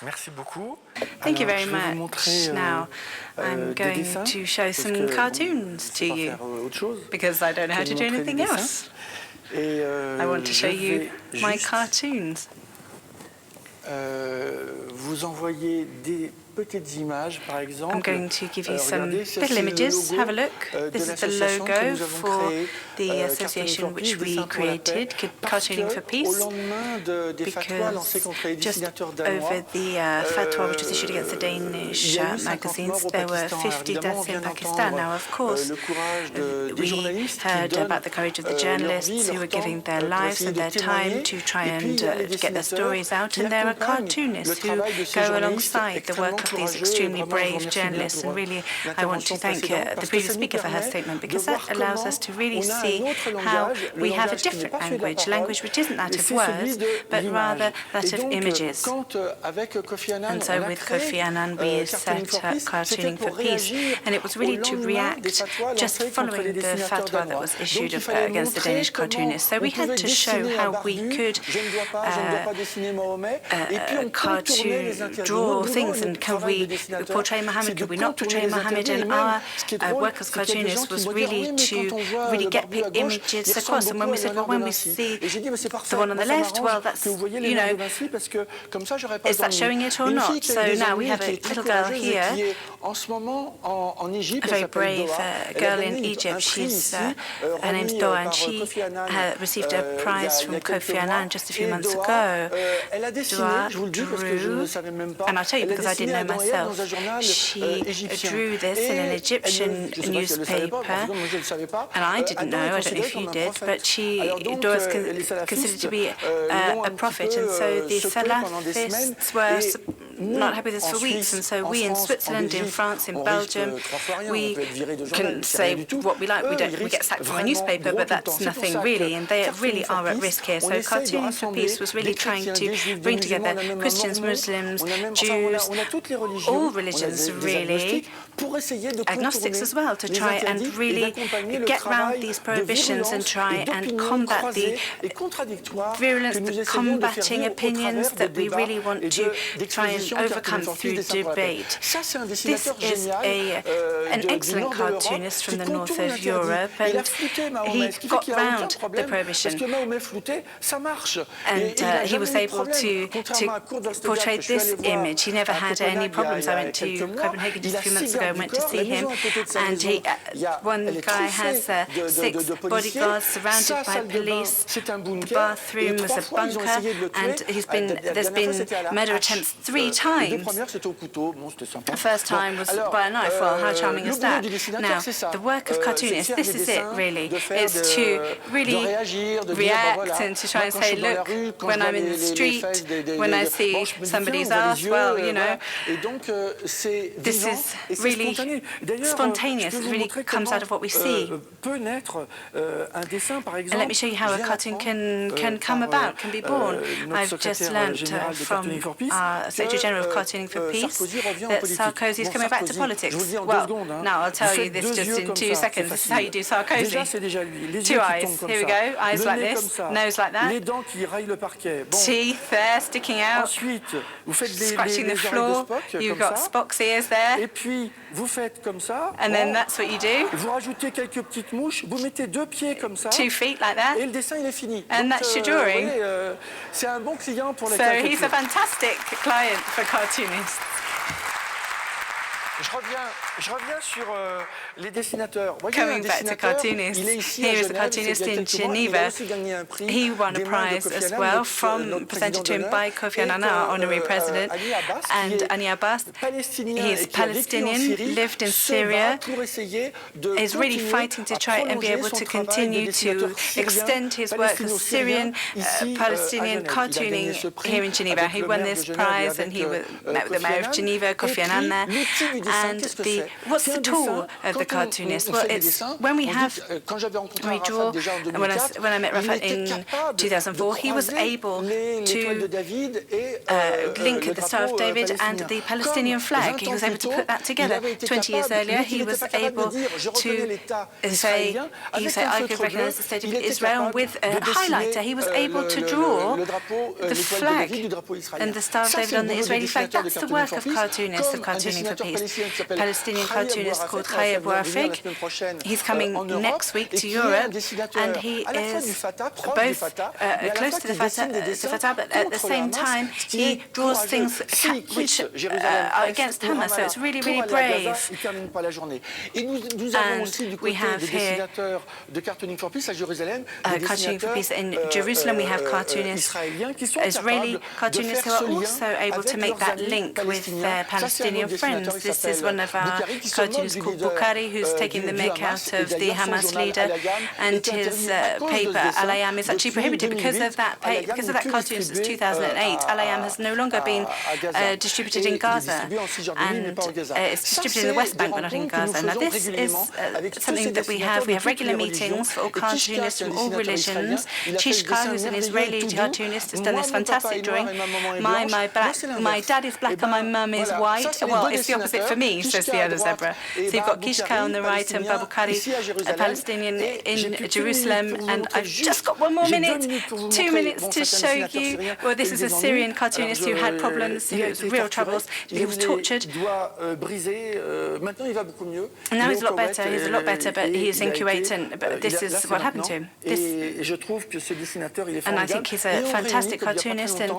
Merci beaucoup. Thank you very much. Now, I'm going to show some cartoons to you because I don't know how to do anything else. I want to show you my cartoons. Vous envoyer des petites images, par exemple. I'm going to give you some little images. Have a look. This is the logo for the association which we created, Cartooning for Peace, because just over the fatwa which was issued against the Danish magazines, there were 50 deaths in Pakistan. Now, of course, we heard about the courage of the journalists who were giving their lives and their time to try and get their stories out, and there are cartoonists who go alongside the work of these extremely brave journalists. And really, I want to thank the previous speaker for her statement, because that allows us to really see how we have a different language which isn't that of words, but rather that of images. And so with Kofi Annan, we set up Cartooning for Peace, and it was really to react just following the fatwa that was issued against the Danish cartoonists. So we had to show how we could draw things, and can we portray Mohammed, could we not portray Mohammed? And our work as cartoonists was really to get images across. And when we said, well, when we see the one on the left, well, that's, you know, is that showing it or not? So now we have a little girl here, a very brave girl in Egypt. She's, her name's Doa, and she received a prize from Kofi Annan just a few months ago. Doa drew, and I'll tell you because I didn't know myself, she drew this in an Egyptian newspaper, and I didn't know, I don't know if you did, but Doa is considered to be a prophet, and so the Salafists were not happy with this for weeks, and so we in Switzerland, in France, in Belgium, we can say what we like. We get sacked from a newspaper, but that's nothing really, and they really are at risk here. So Cartooning for Peace was really trying to bring together Christians, Muslims, Jews, all religions really, agnostics as well, to try and really get round these prohibitions and try and combat the virulence, the combating opinions that we really want to try and overcome through debate. This is an excellent cartoonist from the north of Europe, and he got round the prohibition, and he was able to portray this image. He never had any problems. I went to Copenhagen just a few months ago and went to see him, and one guy has 6 bodyguards surrounded by police. The bathroom was a bunker, and there's been murder attempts 3 times. The first time was by a knife. Well, how charming is that? Now, the work of cartoonists, this is it really, is to really react and to try and say, look, when I'm in the street, when I see somebody's ass, well, you know, this is really spontaneous. It really comes out of what we see. And let me show you how a cartoon can come about, can be born. I've just learned from our Secretary General of Cartooning for Peace that Sarkozy is coming back to politics. Well, now I'll tell you this just in 2 seconds. This is how you do Sarkozy. 2 eyes. Here we go. Eyes like this, nose like that. Teeth there sticking out. Scratching the floor. You've got Spock's ears there. And then that's what you do. 2 feet like that. And that's your drawing. So he's a fantastic client for cartoonists. Je reviens sur les dessinateurs. Coming back to cartoonists, here is a cartoonist in Geneva. He won a prize as well, presented to him by Kofi Annan, our honorary president, and Ani Abbas. He is Palestinian, lived in Syria, is really fighting to try and be able to continue to extend his work as Syrian, Palestinian cartooning here in Geneva. He won this prize, and he met with the mayor of Geneva, Kofi Annan there, And what's the tool of the cartoonist? Well, it's when we draw, and when I met Rafa in 2004, he was able to link the Star of David and the Palestinian flag. He was able to put that together. 20 years earlier, he was able to say, I could recognize the state of Israel with a highlighter. He was able to draw the flag and the Star of David on the Israeli flag. That's the work of cartoonists, of cartooning for peace. Palestinian cartoonist called Chaya Bouafik. He's coming next week to Europe, and he is both close to the Fatah, but at the same time, he draws things which are against Hamas, so it's really, really brave. And we have here cartooning for peace in Jerusalem. We have cartoonists, Israeli cartoonists who are also able to make that link with their Palestinian friends. This is one of our cartoonists called Bukhari, who's taking the mick out of the Hamas leader, and his paper Al-Ayam is actually prohibited because of that cartoon since 2008. Al-Ayam has no longer been distributed in Gaza, and it's distributed in the West Bank but not in Gaza. Now this is something that we have. We have regular meetings for all cartoonists from all religions. Chishka, who's an Israeli cartoonist, has done this fantastic drawing. My dad is black and my mum is white. Well, it's the opposite for me, says the other zebra. So you've got Kishka on the right and Babukari, a Palestinian in Jerusalem. And I've just got one more minute, 2 minutes to show you. Well, this is a Syrian cartoonist who had problems, who had real troubles. He was tortured. And now he's a lot better, but he's in Kuwait, but this is what happened to him. And I think he's a fantastic cartoonist, and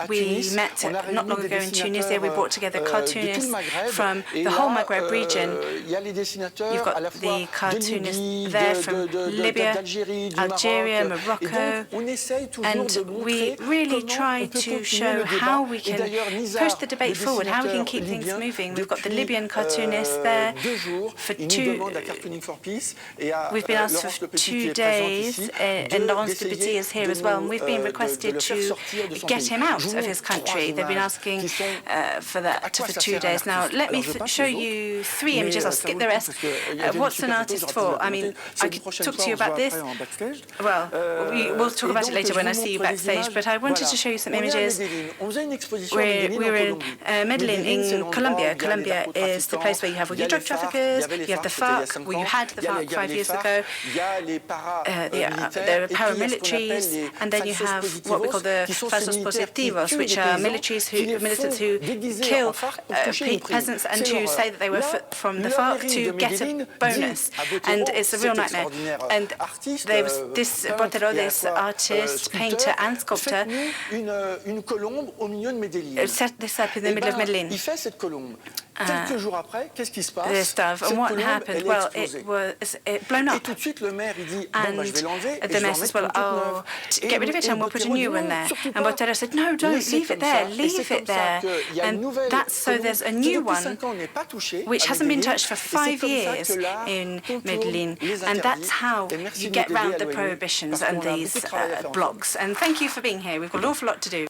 we met not long ago in Tunisia. We brought together cartoonists from the whole Maghreb region. You've got the cartoonists there from Libya, Algeria, Morocco, and we really try to show how we can push the debate forward, how we can keep things moving. We've got the Libyan cartoonists there for 2. We've been asked for 2 days, and Laurence de Petit is here as well, and we've been requested to get him out of his country. They've been asking for that for 2 days. Now, let me show you 3 images. I'll skip the rest. What's an artist for? I mean, I could talk to you about this. Well, we'll talk about it later when I see you backstage, but I wanted to show you some images. We were in Medellin in Colombia. Colombia is the place where you have all your drug traffickers, you have the FARC, well, you had the FARC 5 years ago, there are paramilitaries, and then you have what we call the falsos positivos, which are militants who kill peasants and who say that they were from the FARC to get a bonus. And it's a real nightmare. And there was this Botero, this artist, painter and sculptor, set this up in the middle of Medellin. This stuff. And what happened? Well, it was blown up. And the mayor says, well, oh, get rid of it and we'll put a new one there. And Botero said, no, don't, leave it there, leave it there. And that's so there's a new one which hasn't been touched for 5 years in Medellin. And that's how you get round the prohibitions and these blocks. And thank you for being here. We've got an awful lot to do.